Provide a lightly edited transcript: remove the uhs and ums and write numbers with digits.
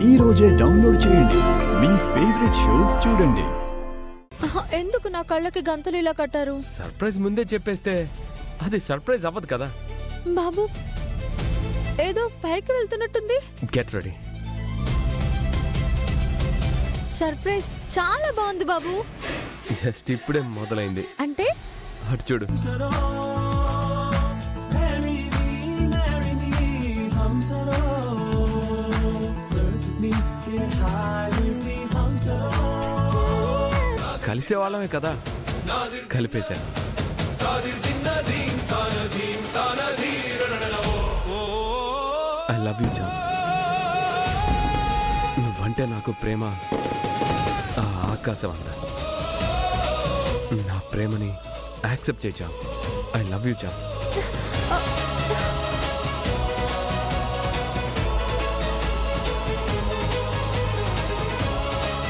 ఈ రోజే డౌన్లోడ్ చేయండి. మీ ఫేవరెట్ షోస్ చూడండి. ఎందుకు నా కళ్ళకి గంతలు ఇలా కట్టారు? సర్ప్రైజ్ ముందే చెప్పేస్తే అది సర్ప్రైజ్ అవ్వదు కదా. బాబు ఏదో పైకి వెళ్తున్నట్టుంది. Get ready. సర్ప్రైజ్ చాలా బాగుంది బాబు. జస్ట్ ఇప్పుడే మొదలైంది. అంటే అటు చూడు. కలిసే వాళ్ళమే కదా, కలిపేశాను. I love you John. నువ్వంటే నాకు ప్రేమ ఆ ఆకాశం అంద. నా ప్రేమని యాక్సెప్ట్ చేయి John. I love you John.